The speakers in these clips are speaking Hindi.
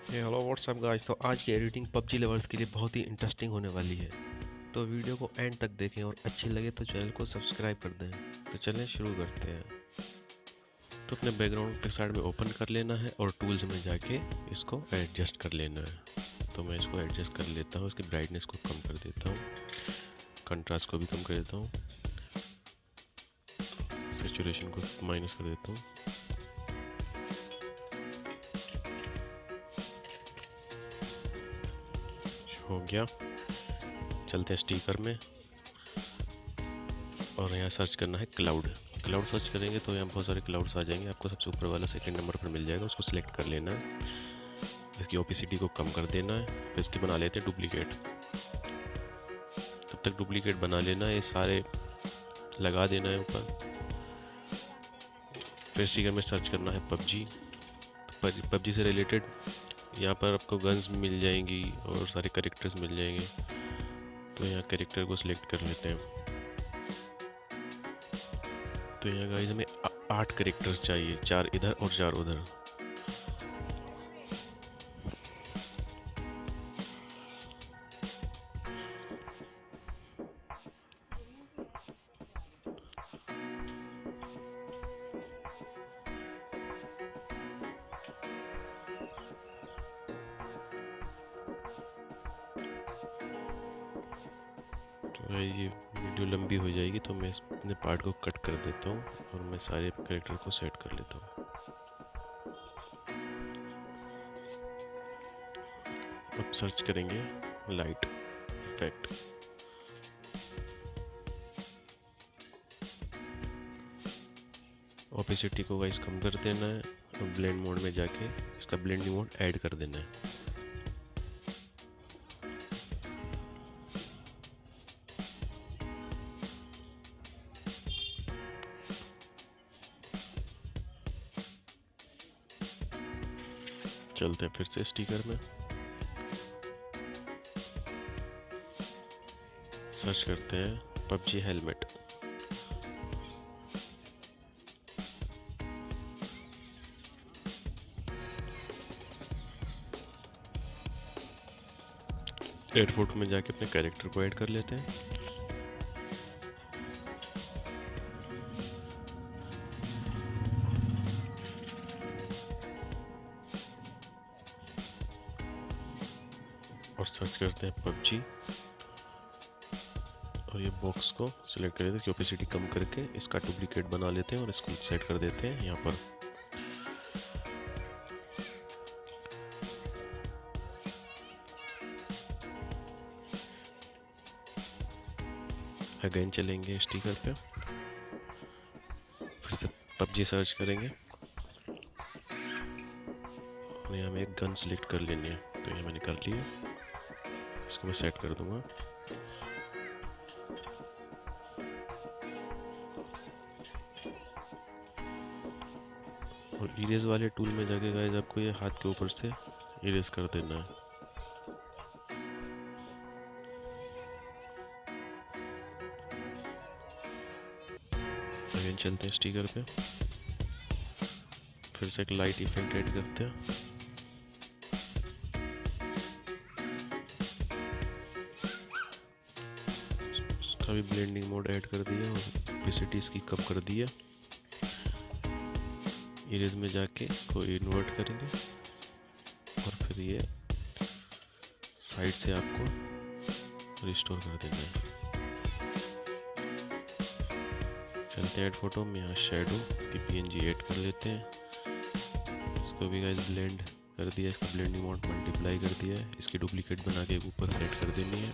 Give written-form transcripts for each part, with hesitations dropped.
Hello what's up guys. तो आज की एडिटिंग पबजी लवर्स के लिए बहुत ही इंटरेस्टिंग होने वाली है। तो वीडियो को एंड तक देखें और अच्छी लगे तो चैनल को सब्सक्राइब कर दें। तो चलें शुरू करते हैं। तो अपने बैकग्राउंड पिक्सआर्ट में ओपन कर लेना है और टूल्स में जाके इसको एडजस्ट कर लेना है। तो मैं इसको एडजस्ट कर लेता हूँ, इसकी ब्राइटनेस को कम कर देता हूँ, कंट्रास्ट को भी कम कर देता हूँ, सैचुरेशन को माइनस कर देता हूँ। हो गया। चलते हैं स्टिकर में और यहाँ सर्च करना है क्लाउड। क्लाउड सर्च करेंगे तो यहाँ बहुत सारे क्लाउड्स आ जाएंगे। आपको सबसे ऊपर वाला सेकंड नंबर पर मिल जाएगा, उसको सिलेक्ट कर लेना है। इसकी ओपेसिटी को कम कर देना है। फिर इसकी बना लेते हैं डुप्लीकेट। तब तक डुप्लीकेट बना लेना है, ये सारे लगा देना है ऊपर। फिर स्टिकर में सर्च करना है पबजी। पबजी से रिलेटेड यहाँ पर आपको गन्स मिल जाएंगी और सारे कैरेक्टर्स मिल जाएंगे। तो यहाँ कैरेक्टर को सिलेक्ट कर लेते हैं। तो यहाँ गाइस हमें 8 कैरेक्टर्स चाहिए, 4 इधर और 4 उधर। तो ये वीडियो लंबी हो जाएगी तो मैं अपने पार्ट को कट कर देता हूँ और मैं सारे कैरेक्टर को सेट कर लेता हूँ। अब सर्च करेंगे लाइट इफेक्ट। ओपेसिटी को गाइस कम कर देना है और ब्लेंड मोड में जाके इसका ब्लेंडिंग मोड ऐड कर देना है। चलते हैं फिर से स्टिकर में, सर्च करते हैं पबजी हेलमेट। एड फोटो में जाके अपने कैरेक्टर को ऐड कर लेते हैं। और सर्च करते हैं पबजी और ये बॉक्स को सिलेक्ट कर देते हैं। ओपेसिटी कम करके इसका डुप्लीकेट बना लेते हैं और इसको सेट कर देते हैं यहाँ पर। अगेन चलेंगे स्टिकर पे, फिर से पबजी सर्च करेंगे और यहाँ में एक गन सिलेक्ट कर लेनी है। तो ये मैंने कर लिया, इसको मैं सेट कर दूंगा। और इरेज वाले टूल में जाके गाइस आपको ये हाथ के ऊपर से इरेज कर देना है। अगेन चलते हैं स्टिकर पे, फिर से एक लाइट इफेक्ट ऐड करते हैं। इसका भी ब्लेंडिंग मोड ऐड कर दिया और ओपेसिटी इसकी कम कर दिया। इरेज में जाके इसको इन्वर्ट करेंगे और फिर ये साइड से आपको रिस्टोर कर देना है। चलते हैं ऐड फोटो में, यहाँ शेडो की पीएनजी ऐड कर लेते हैं। इसको भी गाइस ब्लेंड कर दिया, इसका ब्लेंडिंग मोड मल्टीप्लाई कर दिया है। इसकी डुप्लीकेट बना के ऊपर सेट कर देनी है।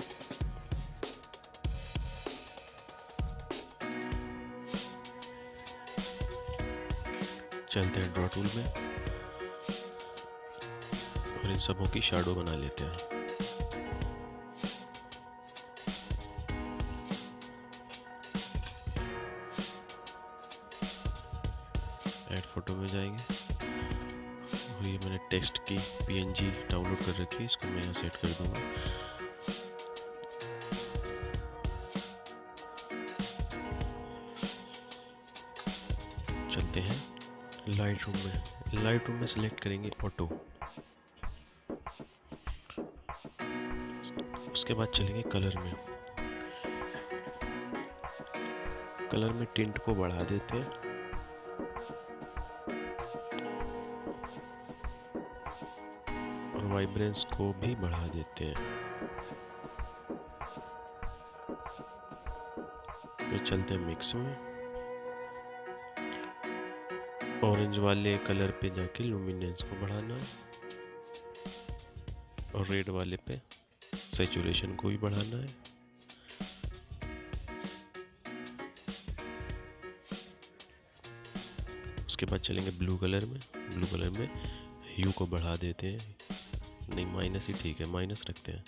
चलते हैं ड्रॉ टूल में और इन सबों की शैडो बना लेते हैं। ऐड फोटो में जाएंगे और ये मैंने टेक्स्ट की पीएनजी डाउनलोड कर रखी है, इसको मैं यहाँ सेट कर दूंगा। चलते हैं लाइट रूम में। लाइट रूम में सिलेक्ट करेंगे ऑटो। उसके बाद चलेंगे कलर में। कलर में टिंट को बढ़ा देते हैं और वाइब्रेंस को भी बढ़ा देते हैं। फिर चलते हैं मिक्स में। ऑरेंज वाले कलर पे जाके लुमिनेंस को बढ़ाना है और रेड वाले पे सैचुरेशन को भी बढ़ाना है। उसके बाद चलेंगे ब्लू कलर में। ब्लू कलर में ह्यू को बढ़ा देते हैं, नहीं माइनस ही ठीक है, माइनस रखते हैं।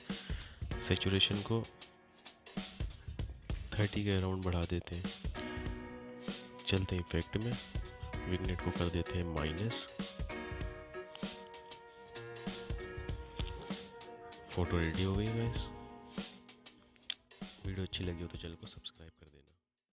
सैचुरेशन को 30 के अराउंड बढ़ा देते हैं। चलते हैं इफेक्ट में, विग्नेट को कर देते हैं माइनस। फोटो रेडी हो गई गाइस। वीडियो अच्छी लगी हो तो चैनल को सब्सक्राइब कर दें।